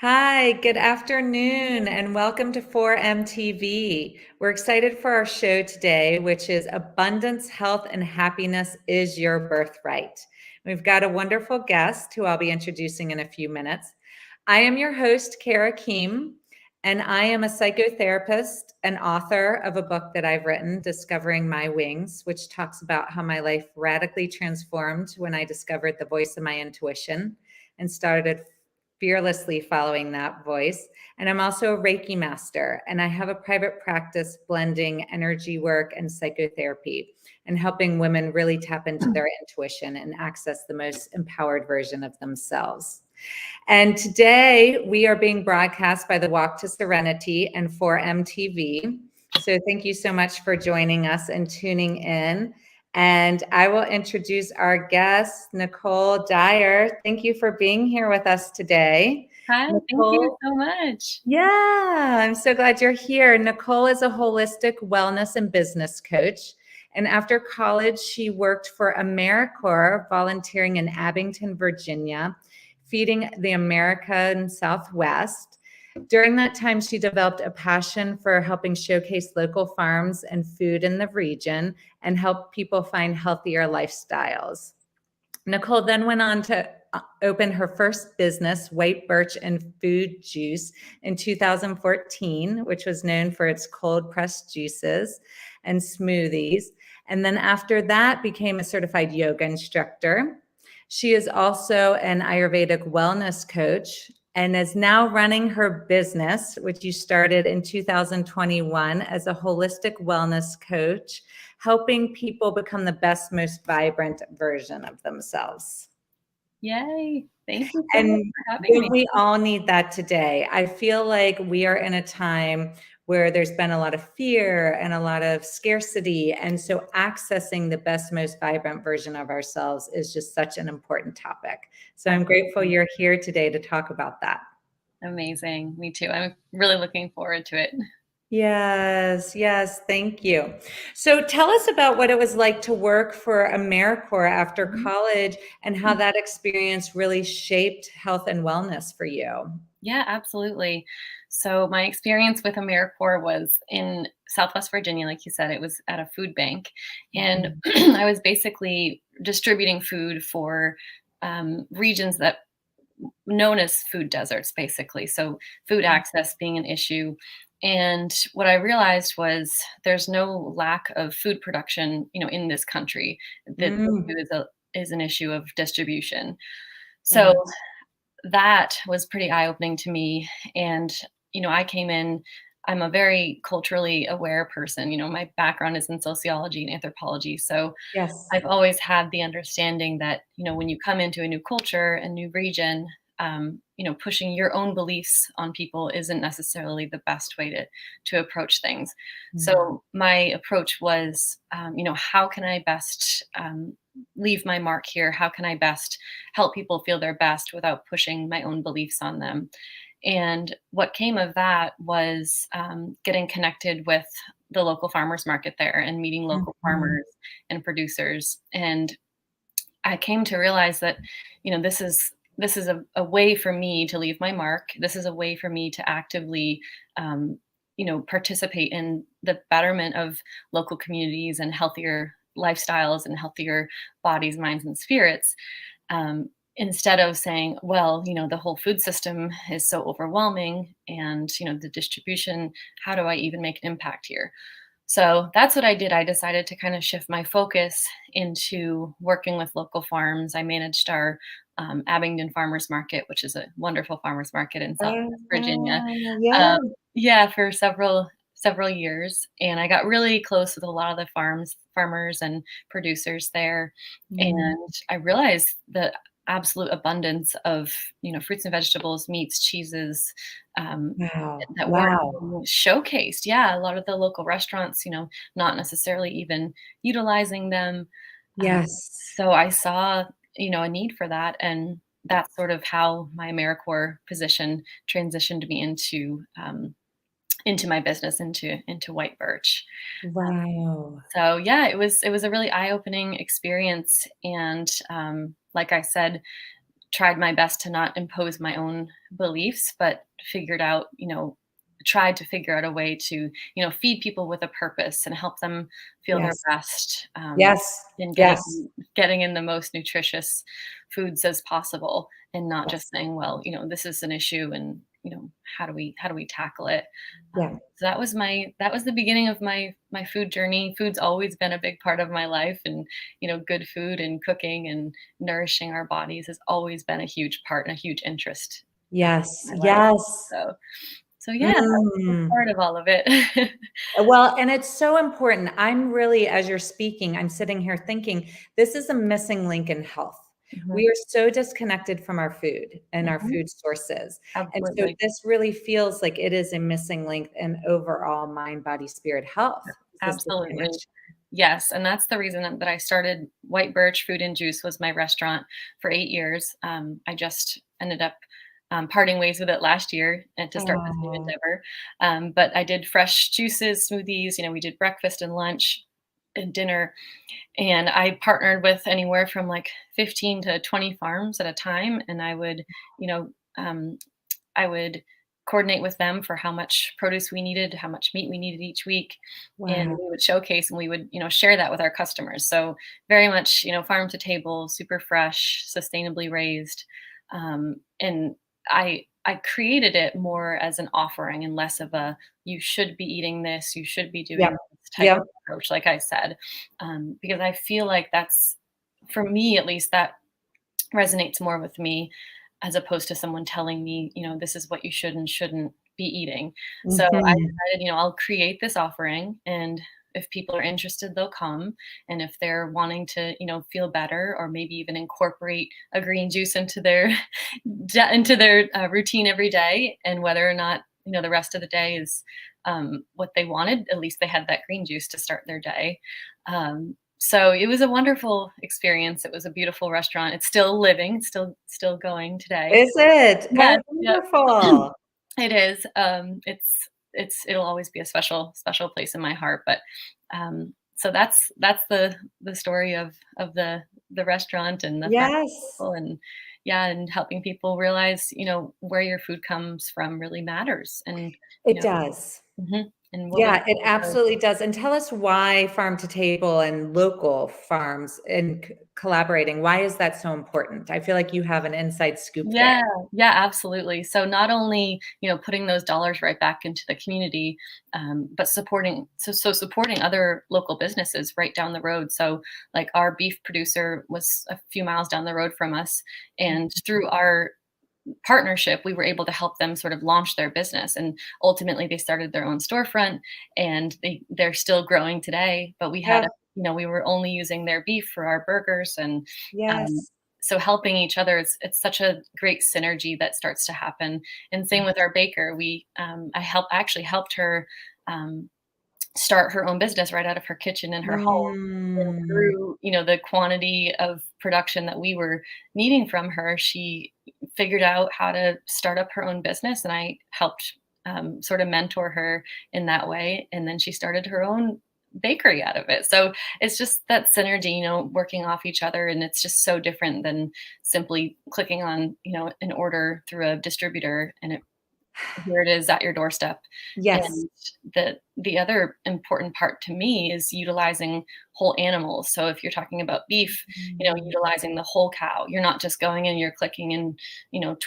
Hi, good afternoon, and welcome to 4MTV. We're excited for our show today, which is Abundance, Health, and Happiness is Your Birthright. We've got a wonderful guest who I'll be introducing in a few minutes. I am your host, Kara Kihm, and I am a psychotherapist and author of a book that I've written, Discovering My Wings, which talks about how my life radically transformed when I discovered the voice of my intuition and started fearlessly following that voice. And I'm also a Reiki master, and I have a private practice blending energy work and psychotherapy and helping women really tap into their intuition and access the most empowered version of themselves. And today we are being broadcast by the Walk to Serenity and 4MTV. So thank you so much for joining us and tuning in. And I will introduce our guest, Nicole Dyer. Thank you for being here with us today. Hi, thank you Nicole, so much. yeah, I'm so glad you're here. Nicole is a holistic wellness and business coach. And after college, she worked for Americorps, volunteering in Abington, Virginia, feeding the American Southwest. During that time, she developed a passion for helping showcase local farms and food in the region and help people find healthier lifestyles. Nicole then went on to open her first business, White Birch and Food Juice, in 2014, which was known for its cold pressed juices and smoothies. And then after that, became a certified yoga instructor. She is also an Ayurvedic wellness coach and is now running her business, which you started in 2021 as a holistic wellness coach, helping people become the best, most vibrant version of themselves. Yay. Thank you so much And for having me. we all need that today. I feel like we are in a time where there's been a lot of fear and a lot of scarcity. And so accessing the best, most vibrant version of ourselves is just such an important topic. So I'm grateful you're here today to talk about that. Amazing. Me too. I'm really looking forward to it. Yes, yes, thank you. So tell us about what it was like to work for Americorps after Mhm. college and how that experience really shaped health and wellness for you. Yeah, absolutely. So my experience with Americorps was in Southwest Virginia, like you said, it was at a food bank. And Mhm. I was basically distributing food for regions that known as food deserts, basically. So food access being an issue. And what I realized was there's no lack of food production, in this country. That Mm, is an issue of distribution. So yes. that was pretty eye opening to me. And I came in. I'm a very culturally aware person. My background is in sociology and anthropology. So Yes. I've always had the understanding that, when you come into a new culture, a new region, pushing your own beliefs on people isn't necessarily the best way to approach things. Mm, So my approach was, how can I best leave my mark here? How can I best help people feel their best without pushing my own beliefs on them? And what came of that was getting connected with the local farmers market there and meeting local mhm, farmers and producers. And I came to realize that, this is a way for me to leave my mark. This is a way for me to actively, participate in the betterment of local communities and healthier lifestyles and healthier bodies, minds, and spirits. Instead of saying, well, the whole food system is so overwhelming and, the distribution, how do I even make an impact here? So that's what I did. I decided to kind of shift my focus into working with local farms. I managed our Abingdon Farmers Market, which is a wonderful farmers market in Southwest Virginia. yeah. Um, yeah, for several years, and I got really close with a lot of the farmers and producers there, Mm, and I realized the absolute abundance of fruits and vegetables, meats, cheeses, um, wow. that weren't Wow. being showcased. Yeah, a lot of the local restaurants, not necessarily even utilizing them. Um, Yes. so I saw, a need for that, and that's sort of how my AmeriCorps position transitioned me into my business, into White Birch. Wow. So yeah, it was a really eye opening experience, and like I said, tried my best to not impose my own beliefs, but tried to figure out a way to, feed people with a purpose and help them feel their Yes. best, Yes. in Yes. getting in the most nutritious foods as possible, and not Yes. just saying, well, this is an issue, and how do we tackle it? Yeah. So that was the beginning of my food journey. Food's always been a big part of my life, and good food and cooking and nourishing our bodies has always been a huge part and a huge interest Yes. in my life. Yes. So yeah, that's Mm. part of all of it. Well, and it's so important. I'm really, as you're speaking, I'm sitting here thinking this is a missing link in health. Mhm, We are so disconnected from our food and our mhm, food sources. And so absolutely. this really feels like it is a missing link in overall mind, body, spirit health. Is this the Absolutely. connection? Yes, and that's the reason that I started White Birch Food and Juice was my restaurant for 8 years. I just ended up, parting ways with it last year and to start this new Oh, endeavor. But I did fresh juices, smoothies, we did breakfast and lunch and dinner, and I partnered with anywhere from, like, 15 to 20 farms at a time, and you know, um I would coordinate with them for how much produce we needed, how much meat we needed each week, and wow. we would showcase and we would, share that with our customers. So very much, farm to table, super fresh, sustainably raised. And I created it more as an offering and less of a you should be eating this, you should be Yep. doing this type Yep. of approach, like I said, because I feel like that's for me at least that resonates more with me as opposed to someone telling me, this is what you should and shouldn't be eating. So I Mhm. decided, I'll create this offering, and if people are interested, they'll come. And if they're wanting to, feel better or maybe even incorporate a green juice into their routine every day, and whether or not, the rest of the day is what they wanted, at least they had that green juice to start their day. So it was a wonderful experience. It was a beautiful restaurant. It's still living, it's still going today. Is it? Yes, Oh, yep. wonderful. It is. It'll always be a special place in my heart. But so that's the story of the restaurant and the farm Yes, people, and yeah, and helping people realize, where your food comes from really matters, and you it know, does. and what we Yeah, it grow. absolutely does. And tell us why farm to table and local farms and collaborating, why is that so important? I feel like you have an inside scoop Yeah, there. yeah, absolutely. So not only, putting those dollars right back into the community, but supporting other local businesses right down the road. So like our beef producer was a few miles down the road from us, and through our partnership, we were able to help them sort of launch their business. And ultimately they started their own storefront, and they're still growing today. But Yeah, we were only using their beef for our burgers, and um, yes. so helping each other, it's such a great synergy that starts to happen. And same with our baker. I actually helped her um, start her own business right out of her kitchen in her home. And Mm, through, the quantity of production that we were needing from her, she figured out how to start up her own business, and I helped sort of mentor her in that way. And then she started her own bakery out of it. So it's just that synergy, working off each other, and it's just so different than simply clicking on, an order through a distributor, and here it is at your doorstep. yes. And the other important part to me is utilizing whole animals. So if you're talking about beef, Mm, utilizing the whole cow. You're not just going and you're clicking in,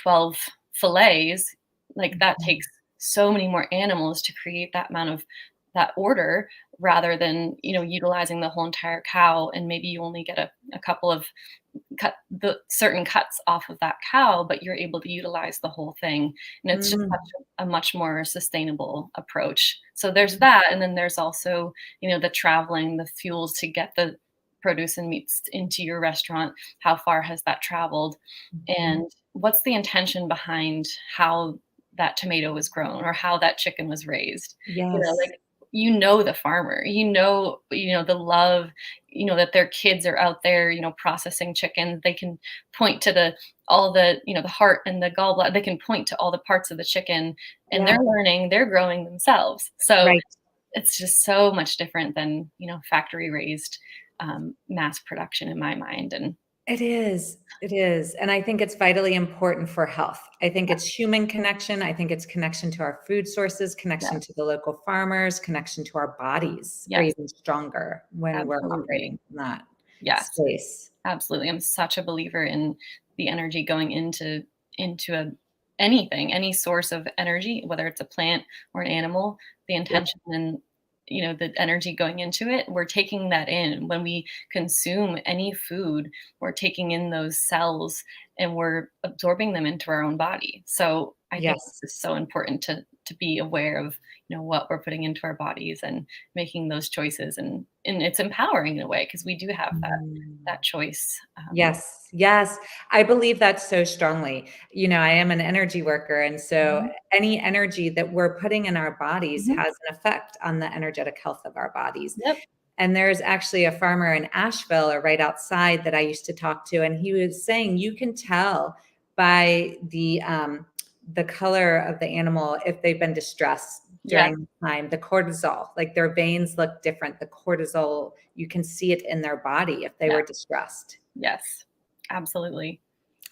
12 fillets. Like that mhm. takes so many more animals to create that amount of that order, rather than, utilizing the whole entire cow, and maybe you only get a couple of cut the certain cuts off of that cow, but you're able to utilize the whole thing. And it's just Mm, a much more sustainable approach. So there's that. And then there's also, the traveling, the fuels to get the produce and meats into your restaurant. How far has that traveled? mhm. And what's the intention behind how that tomato was grown or how that chicken was raised? Yes. Like, the farmer, the love, that their kids are out there, processing chickens. They can point to all the, the heart and the gallbladder. They can point to all the parts of the chicken, and Yeah, they're growing themselves. So right. it's just so much different than, factory raised, mass production in my mind. And It is. It is. And I think it's vitally important for health. I think it's human connection. I think it's connection to our food sources, connection Yes. to the local farmers, connection to our bodies are Yes. even stronger when we're Absolutely. operating in that Yes. space. Absolutely. I'm such a believer in the energy going into anything, any source of energy, whether it's a plant or an animal, the Yep. intention and the energy going into it, we're taking that in. When we consume any food, we're taking in those cells and we're absorbing them into our own body. So I think Yes. this is so important to be aware of, what we're putting into our bodies and making those choices, and it's empowering in a way because we do have Mm. that choice. Yes, yes. I believe that so strongly. I am an energy worker, and so Mhm, any energy that we're putting in our bodies mhm. has an effect on the energetic health of our bodies. Yep. And there's actually a farmer in Asheville or right outside that I used to talk to, and he was saying you can tell by the color of the animal if they've been distressed Yes. during the time, the cortisol, like their veins look different. The cortisol, you can see it in their body if they Yeah. were distressed. Yes. Absolutely.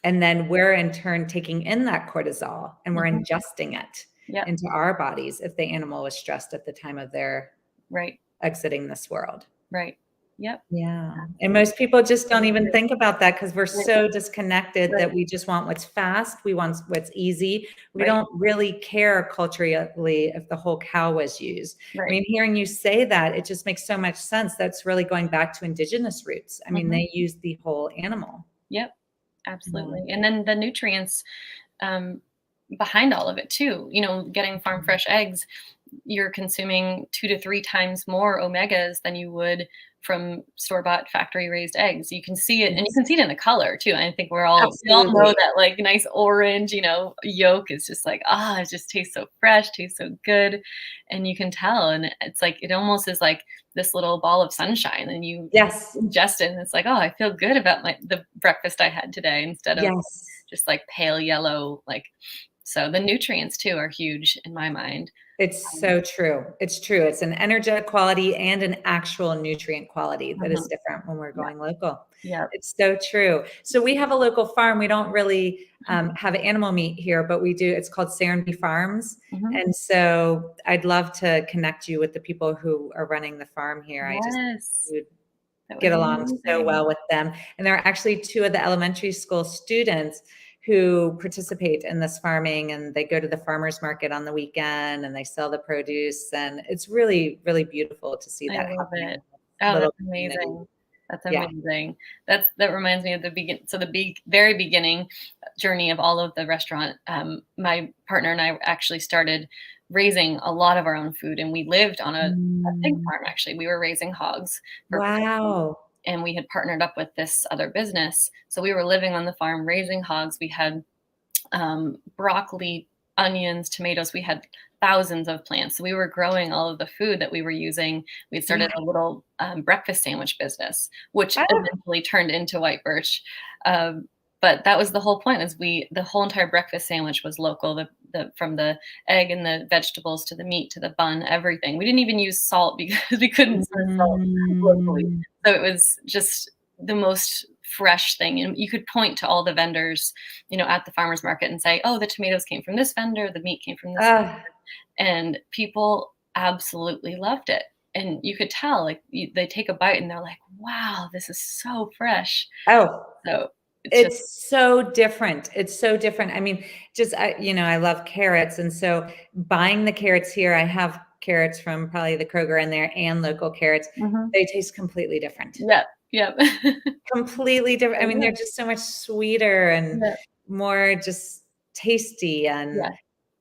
And then we're in turn taking in that cortisol and we're Mhm. ingesting it Yep. into our bodies if the animal was stressed at the time of their Right. exiting this world. Right. Yep. Yeah, and Absolutely. most people just don't even Absolutely. think about that because 'cause we're Right. so disconnected Right. that we just want what's fast, we want what's easy. We Right. don't really care culturally if the whole cow was used. I Right. mean, hearing you say that, it just makes so much sense. That's really going back to indigenous roots. I mean, Mhm. they use the whole animal. Yep. Yeah. Absolutely. And then the nutrients um, behind all of it too. Getting farm fresh eggs, you're consuming 2 to 3 times more omegas than you would from store bought factory raised eggs. You can see it, and you Yes, can see it in the color too. And I think we all know absolutely. that like nice orange, yolk is just like it just tastes so fresh, tastes so good, and you can tell. And it's like it almost is like this little ball of sunshine, and you Yes, ingest it, and it's like I feel good about the breakfast I had today instead of yes. just like pale yellow like. So the nutrients too are huge in my mind. It's Um, so true. It's true. It's an energetic quality and an actual nutrient quality that is mhm. different when we're Yeah. going local. Yep. It's so true. So we have a local farm. We don't really have animal meat here, but we do. It's called Serenity Farms. Mhm. And so I'd love to connect you with the people who are running the farm here. I just Yes, would that would get be along so amazing. well with them. And there are actually two of the elementary school students who participate in this farming, and they go to the farmers market on the weekend and they sell the produce. And it's really, really beautiful to see I that love happening in it. this Oh, little that's community. amazing. That's Yeah. amazing. That reminds me of the very beginning journey of all of the restaurant. My partner and I actually started raising a lot of our own food, and we lived on a pig Mm, farm, actually. We were raising hogs for production, wow. and we had partnered up with this other business. So we were living on the farm, raising hogs. We had broccoli, onions, tomatoes. We had thousands of plants. So we were growing all of the food that we were using. We had Yeah. started a little breakfast sandwich business, which Ah, eventually turned into White Birch. Um, but that was the whole point. The whole entire breakfast sandwich was local. The from the egg and the vegetables to the meat to the bun, everything. We didn't even use salt because we couldn't source salt locally. mm, So it was just the most fresh thing. And you could point to all the vendors, at the farmer's market and say, oh, the tomatoes came from this vendor, the meat came from this. ah, And people absolutely loved it. And you could tell, like, they take a bite and they're like, wow, this is so fresh. oh, So it's just, it's so different. It's so different. I mean, I love carrots. And so buying the carrots here, I have carrots from probably the Kroger in there and local carrots. mhm. They taste completely different. Yep, yep. Completely different. I They mean, they're do. just so much sweeter and Yeah, more just tasty, and yeah,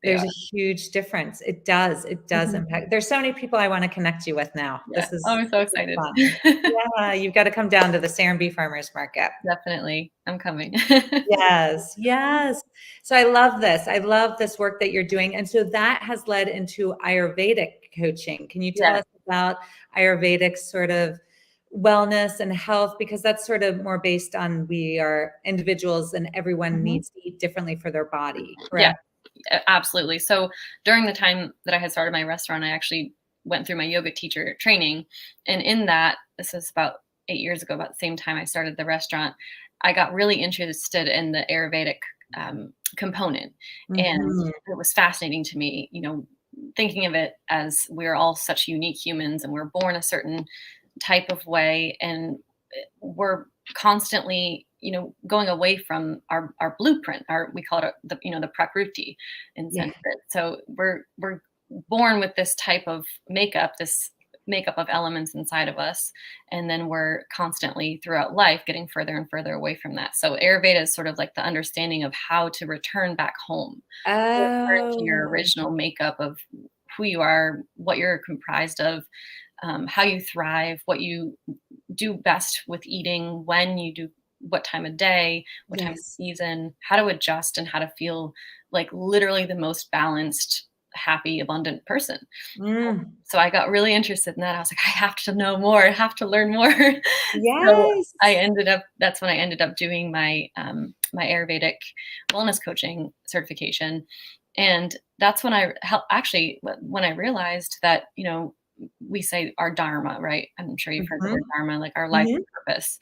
they there's are. a huge difference. It does Mhm. impact. There's so many people I wanna connect you with now. Yeah. This Oh, is I'm so this is excited. fun. Yeah, you've gotta come down to the Serenity Farmers Market. Definitely. I'm coming. Yes, yes. So I love this. I love this work that you're doing, and so that has led into Ayurvedic coaching. Can you tell Yes. us about Ayurvedic sort of wellness and health? Because that's sort of more based on we are individuals and everyone Mhm. needs to eat differently for their body, Yeah. correct? Absolutely. So during the time that I had started my restaurant, I actually went through my yoga teacher training. And in that, this was about 8 years ago, about the same time I started the restaurant. I got really interested in the Ayurvedic component. And Mhm. it was fascinating to me, thinking of it as we're all such unique humans and we're born a certain type of way, and we're constantly going away from our blueprint, our we call it the prakruti in Yeah. Sanskrit. So we're born with this type of makeup, this makeup of elements inside of us, and then we're constantly throughout life getting further and further away from that. So Ayurveda is sort of like the understanding of how to return back home, return to your Oh, original makeup of who you are, what you're comprised of, how you thrive, what you do best with eating, when you do, what time of day, what time of yes. season, how to adjust, and how to feel like literally the most balanced, happy, abundant person. Mm. So I got really interested in that. I was like, I have to know more. I have to learn more. So Yes. that's when I ended up doing my Ayurvedic wellness coaching certification. And that's when actually, when I realized that, we say our dharma, right? I'm sure you've heard the word Mhm. dharma, like our life Mhm. purpose.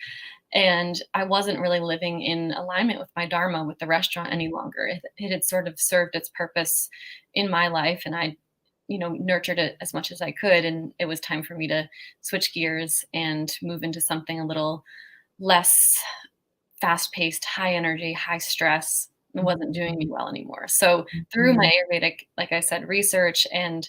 And I wasn't really living in alignment with my dharma with the restaurant any longer. It had sort of served its purpose in my life, and I nurtured it as much as I could. And it was time for me to switch gears and move into something a little less fast paced, high energy, high stress. It wasn't doing me well anymore. So through my Mhm. Ayurvedic, like I said, research and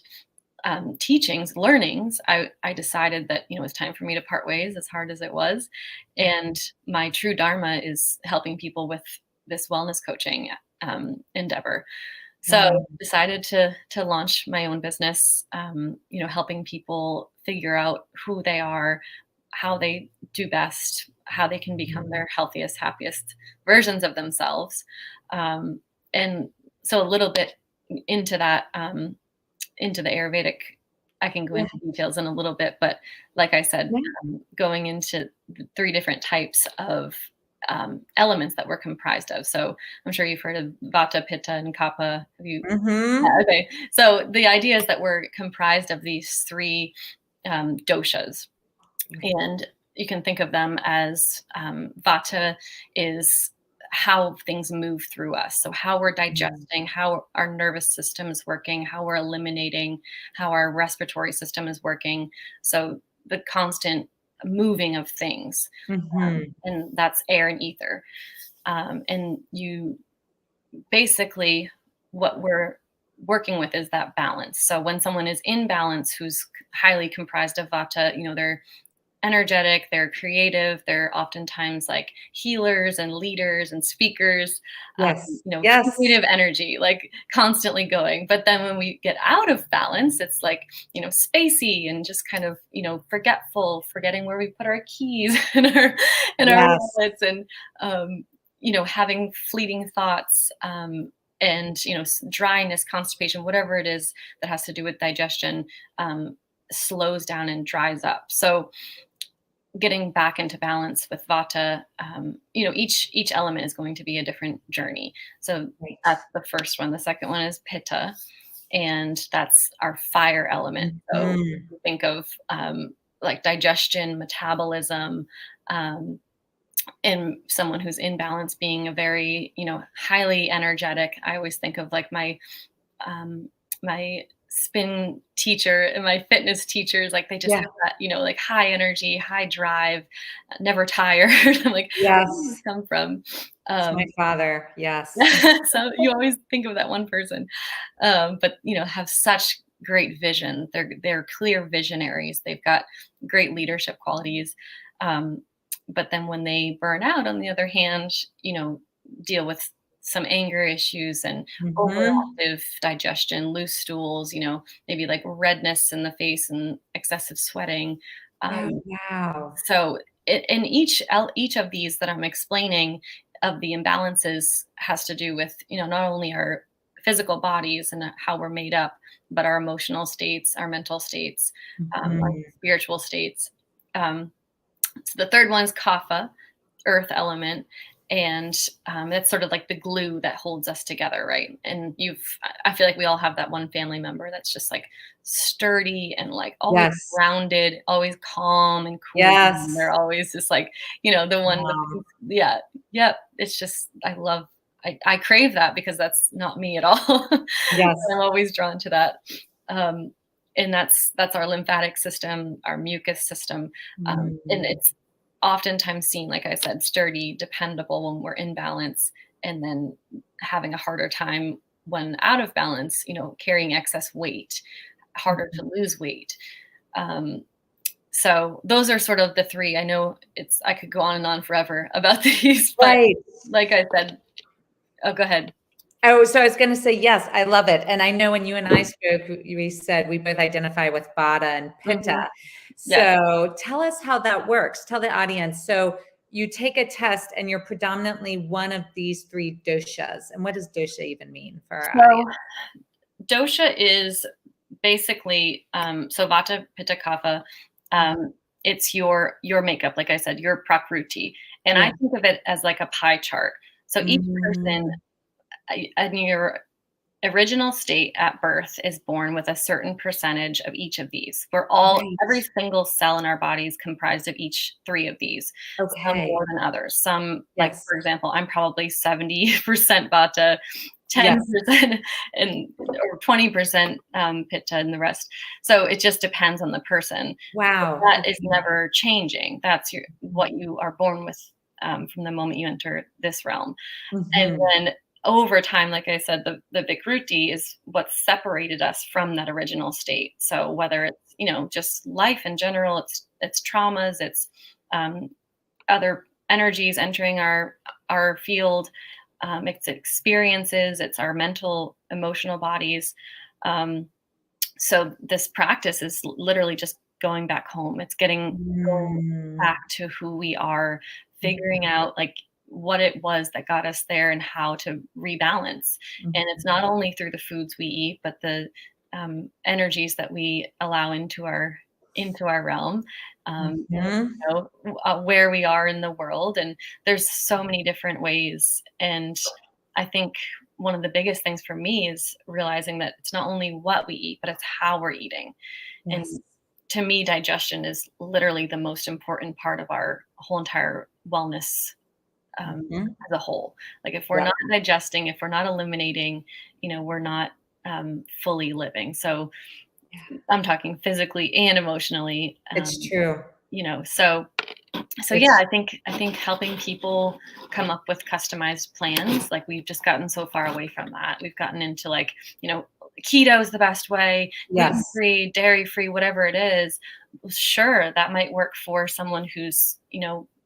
teachings, learnings, I decided that it's time for me to part ways, as hard as it was. And my true dharma is helping people with this wellness coaching endeavor. So Wow. decided to launch my own business, helping people figure out who they are, how they do best, how they can become their healthiest, happiest versions of themselves. Um, and so a little bit into that, into the Ayurvedic, I can go Yeah. into details in a little bit, but like I said, Yeah. going into the three different types of elements that we're comprised of. So I'm sure you've heard of Vata, Pitta, and Kapha. Have you? Yeah, Mhm. okay. So the idea is that we're comprised of these three doshas, and you can think of them as vata is how things move through us. So how we're Mhm. digesting, how our nervous system is working, how we're eliminating, how our respiratory system is working. So the constant moving of things, Mhm. and that's air and ether. And you basically, what we're working with is that balance. So when someone is in balance, who's highly comprised of vata, they're energetic, they're creative, they're oftentimes like healers and leaders and speakers, Yes. Yes. creative energy, like constantly going. But then when we get out of balance, it's like, spacey and just kind of, forgetful, forgetting where we put our keys and our Yes. wallets, and, having fleeting thoughts. And dryness, constipation, whatever it is that has to do with digestion, slows down and dries up. So getting back into balance with vata, each element is going to be a different journey. So Right. that's the first one. The second one is pitta, and that's our fire element. So Mhm. you think of like digestion, metabolism, and someone who's in balance being a very highly energetic. I always think of like um, my spin teacher and my fitness teachers, like they just Yeah. have that, like high energy, high drive, never tired. I'm like, where did this Yes. come from? It's my Um, father. Yes. so you always think of that one person, but have such great vision. They're clear visionaries. They've got great leadership qualities. Um, but then when they burn out, on the other hand, deal with some anger issues and Mhm. overactive digestion, loose stools, maybe like redness in the face and excessive sweating. Oh, Um, wow. so in each of these that I'm explaining of the imbalances has to do with not only our physical bodies and how we're made up, but our emotional states, our mental states, our Mhm. spiritual states. So the third one is kapha, earth element, And that's sort of like the glue that holds us together, right? And I feel like we all have that one family member that's just like sturdy and like always Yes. grounded, always calm and cool. And Yes. they're always just like, the one Mom. yeah, yep. It's just, I crave that because that's not me at all. Yes. I'm always drawn to that. Um, and that's our lymphatic system, our mucus system. And Mm. it's oftentimes seen, like I said, sturdy, dependable when we're in balance, and then having a harder time when out of balance, carrying excess weight, harder to lose weight. Um, so those are sort of the three. I know I could go on and on forever about these, but Right. like I said, oh, go ahead. Oh, so I was going to say, yes, I love it. And I know when you and I spoke, we said we both identify with Vata and Pitta. Mhm. Yeah. So tell us how that works. Tell the audience. So you take a test and you're predominantly one of these three doshas. And what does dosha even mean for our So audience? dosha is basically, so Vata, Pitta, Kapha. It's your makeup, like I said, your prakriti, and I Yeah. think of it as like a pie chart. So each person, Mm, in your original state at birth, is born with a certain percentage of each of these. Every right. single cell in our body is comprised of each three of these, some Okay. more than others. Some, like, Yes. for example, I'm probably 70% Vata, Yes. 10% and or 20% Pitta, and the rest. So it just depends on the person. Wow. That is Okay. never changing. That's what you are born with, from the moment you enter this realm. And Mhm. then over time, like I said, the Vikruti is what separated us from that original state. So whether it's, just life in general, it's traumas, it's um, other energies entering our field, it's experiences, it's our mental, emotional bodies. Um, so this practice is literally just going back home. It's going Mm. back to who we are, figuring out like what it was that got us there and how to rebalance. And it's not Mhm. only through the foods we eat, but the energies that we allow into our realm, and Mhm. where we are in the world. And there's so many different ways. And I think one of the biggest things for me is realizing that it's not only what we eat, but it's how we're eating. And Yes. to me, digestion is literally the most important part of our whole entire wellness, Mhm. as a whole. Like if we're Yeah. not digesting, if we're not eliminating, we're not fully living. So Yeah. I'm talking physically and emotionally. It's true. So yeah, It's I think helping people come up with customized plans, like we've just gotten so far away from that. We've gotten into like, keto is the best way, gluten yes. free, dairy free, whatever it is. Sure, that might work for someone who's,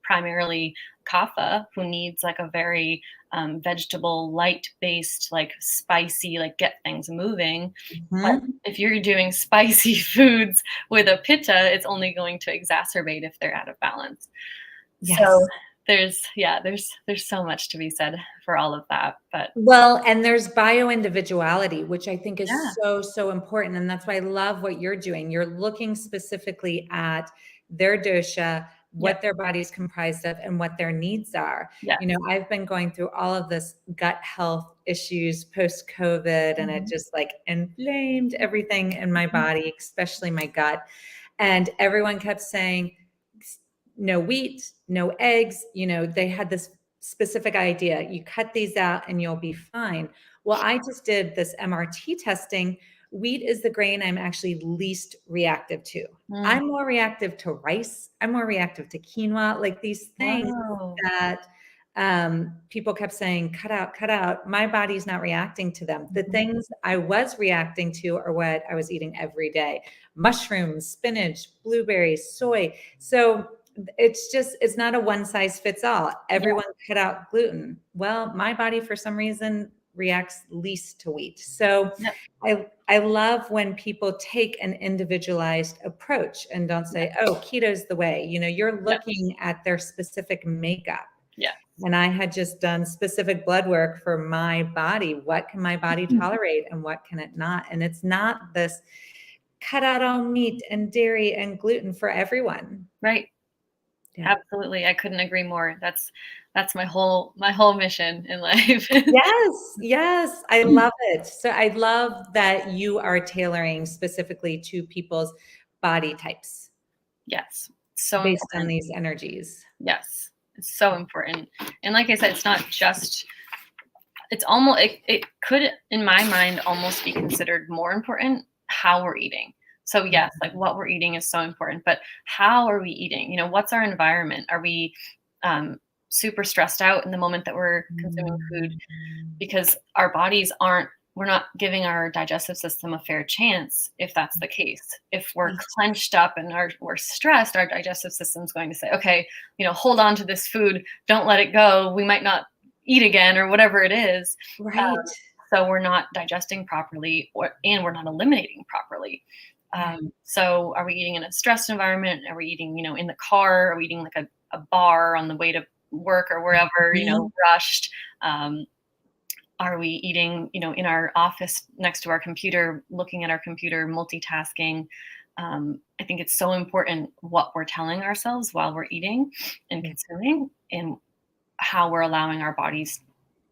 primarily kapha, who needs like a very vegetable light based, like spicy, like get things moving. But Mhm. if you're doing spicy foods with a pitta, it's only going to exacerbate if they're out of balance. So Yes. there's so much to be said for all of that. But Well, and there's bio-individuality, which I think yeah, is so, so important, and that's why I love what you're doing. You're looking specifically at their dosha, yep, what their body's comprised of, and what their needs are. yes. I've been going through all of this gut health issues post-COVID, and it Mhm, just, like, inflamed everything in my mhm, body, especially my gut, and everyone kept saying, no wheat, no eggs. They had this specific idea. You cut these out and you'll be fine. Well, I just did this MRT testing. Wheat is the grain I'm actually least reactive to. mm. I'm more reactive to rice. I'm more reactive to quinoa, like these things Whoa. that people kept saying, cut out, cut out. My body's not reacting to them. The Mhm, things I was reacting to are what I was eating every day: mushrooms, spinach, blueberries, soy. So it's not a one size fits all. yeah, Everyone cut out gluten. Well, my body for some reason reacts least to wheat. So yep, I love when people take an individualized approach and don't yeah, say, "Oh, keto's the way." You're yeah, looking at their specific makeup. yeah. And I had just done specific blood work for my body. What can my body tolerate and what can it not? And it's not this cut out all meat and dairy and gluten for everyone. Right. Yeah. Absolutely. I couldn't agree more. That's my whole mission in life. Yes, yes, I love it. So I love that you are tailoring specifically to people's body types Yes. So based on important. these energies. Yes. It's so important. And like I said, it's not just it's almost it could in my mind almost be considered more important how we're eating. So yes, like what we're eating is so important, but how are we eating? What's our environment? Are we super stressed out in the moment that we're consuming food Mm. because our bodies aren't we're not giving our digestive system a fair chance if that's the case. If we're Yes. clenched up and we're stressed, our digestive system's going to say, okay, hold on to this food, don't let it go. We might not eat again or whatever it is. Right. So we're not digesting properly and we're not eliminating properly. Yeah. So are we eating in a stressed environment? Are we eating, in the car? Are we eating like a bar on the way to work or wherever, Mhm. rushed? Um, are we eating, in our office next to our computer, looking at our computer, multitasking? I think it's so important what we're telling ourselves while we're eating and Yeah. consuming and how we're allowing our bodies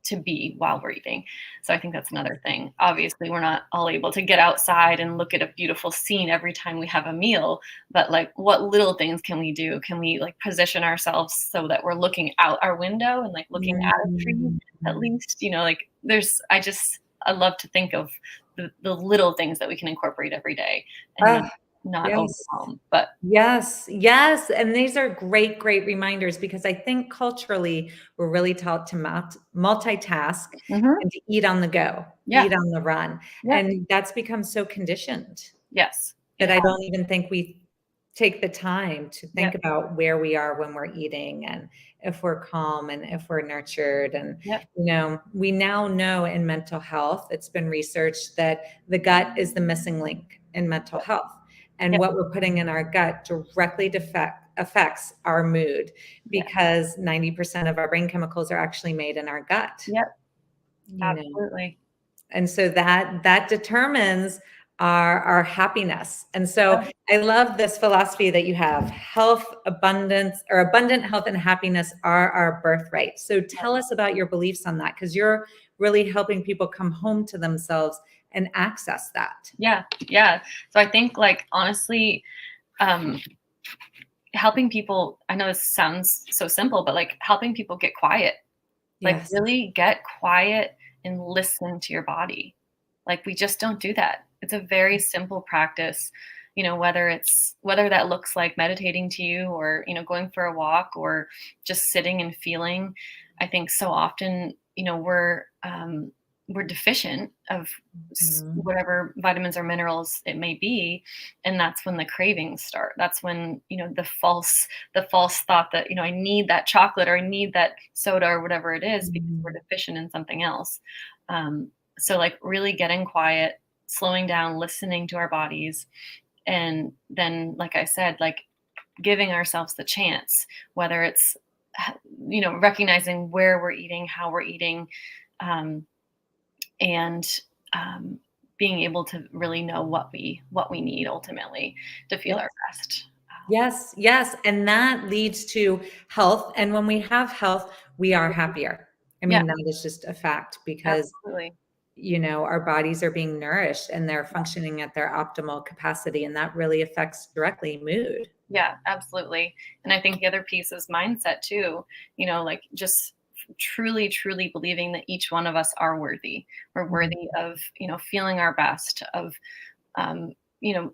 to be while we're eating. So I think that's another thing. Obviously, we're not all able to get outside and look at a beautiful scene every time we have a meal, but like what little things can we do? Can we like position ourselves so that we're looking out our window and like looking at a tree at Mm. least, like I love to think of the little things that we can incorporate every day and Ah, not yes. overwhelm. But Yes, yes, and these are great, great reminders because I think culturally we're really taught to multitask mhm, and to eat on the go, yeah, eat on the run, yeah, and that's become so conditioned yes, it that has, I don't even think we take the time to yep, think about where we are when we're eating and if we're calm and if we're nurtured. And, yep, we now know in mental health, it's been researched that the gut is the missing link in mental yep, health. And yep, what we're putting in our gut directly affects our mood yeah, because 90% of our brain chemicals are actually made in our gut, yep. you know. Absolutely. And so that determines our happiness. And so Yeah, I love this philosophy that you have. Health, abundance, or abundant health and happiness are our birthright. So tell us about your beliefs on that, because you're really helping people come home to themselves and access that. yeah, yeah. So I think, like, honestly, um, helping people, I know this sounds so simple, but like helping people get quiet, like Yes. really get quiet and listen to your body. Like we just don't do that. It's a very simple practice, whether that looks like meditating to you or, going for a walk or just sitting and feeling. I think so often, we're deficient of Mhm. whatever vitamins or minerals it may be, and that's when the cravings start. That's when, the false thought that, I need that chocolate or I need that soda or whatever it is because we're Mhm. deficient in something else. So like really getting quiet, slowing down, listening to our bodies, and then, like I said, like giving ourselves the chance, whether it's, recognizing where we're eating, how we're eating, um, and um, being able to really know what we need ultimately to feel Yes. our best. Yes, yes, and that leads to health, and when we have health, we are happier. I Yeah, mean, that is just a fact because, absolutely. our bodies are being nourished and they're functioning at their optimal capacity, and that really affects directly mood. Yeah, absolutely. And I think the other piece is mindset too, like just truly, truly believing that each one of us are worthy. We're Mhm. worthy of, feeling our best, of,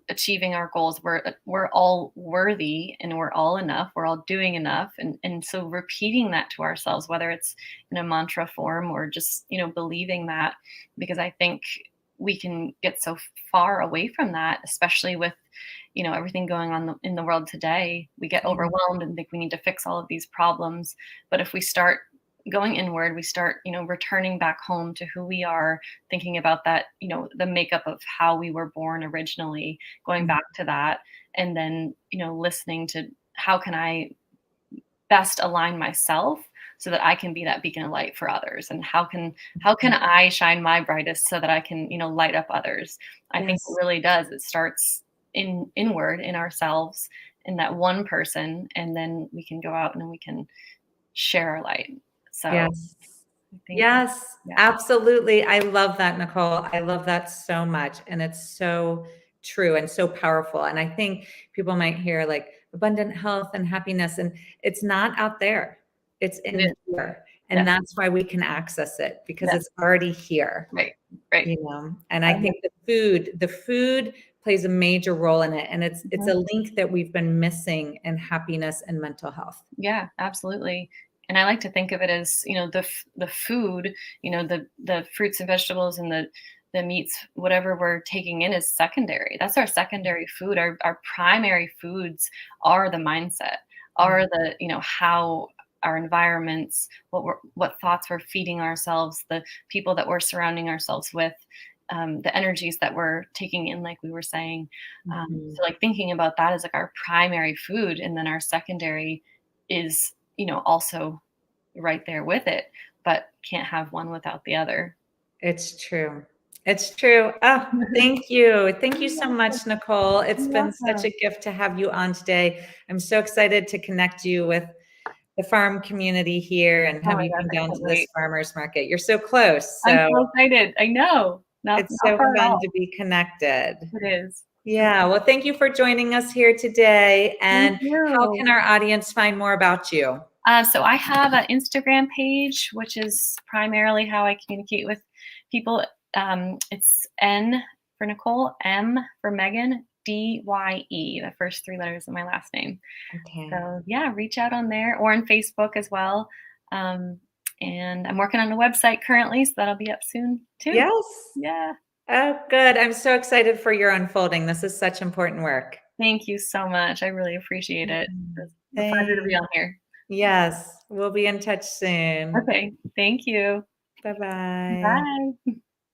achieving our goals. We're all worthy and we're all enough. We're all doing enough. And so repeating that to ourselves, whether it's in a mantra form or just, believing that, because I think we can get so far away from that, especially with, everything going on in the world today. We get Yeah. overwhelmed and think we need to fix all of these problems. But if we start going inward, we start, returning back home to who we are, thinking about that, the makeup of how we were born originally, going Mhm. back to that, and then, listening to how can I best align myself so that I can be that beacon of light for others, and how can I shine my brightest so that I can, light up others. I think it Yes. really does. It starts inward in ourselves, that one person, and then we can go out and we can share our light. So Yes. I think, Yes, yeah, absolutely. I love that, Nicole. I love that so much. And it's so true and so powerful. And I think people might hear like abundant health and happiness, and it's not out there, it's it in is. here. And Yes, that's why we can access it, because yes, it's already here. right, right. And I think the food plays a major role in it. And it's Mhm. a link that we've been missing in happiness and mental health. Yeah, absolutely. And I like to think of it as, the food, the fruits and vegetables and the meats, whatever we're taking in is secondary. That's our secondary food. Our primary foods are the mindset, are how our environments, what thoughts we're feeding ourselves, the people that we're surrounding ourselves with, the energies that we're taking in, like we were saying. Mhm. So like thinking about that as like our primary food, and then our secondary is, also right there with it, but can't have one without the other. It's true. It's true. Oh, thank you. Thank you so much, Nicole. It's You're been such a welcome. gift to have you on today. I'm so excited to connect you with the farm community here and Oh have my you gosh, come I down can't to this wait. farmers market. You're so close, I'm so so excited. I know. it's Not so far at fun all. to be connected. It is. Yeah, well, thank you for joining us here today. Thank And how you. can our audience find more about you? So I have an Instagram page, which is primarily how I communicate with people. It's N for Nicole, M for Megan, Dye, the first three letters of my last name. Okay. So yeah, reach out on there or on Facebook as well. Um, and I'm working on a website currently, so that'll be up soon too. Yes. Yeah. Oh, good. I'm so excited for your unfolding. This is such important work. Thank you so much. I really appreciate it. Mhm. It's a pleasure to be Thanks. on here. Yes, we'll be in touch soon. Okay. Thank you. Bye-bye. Bye.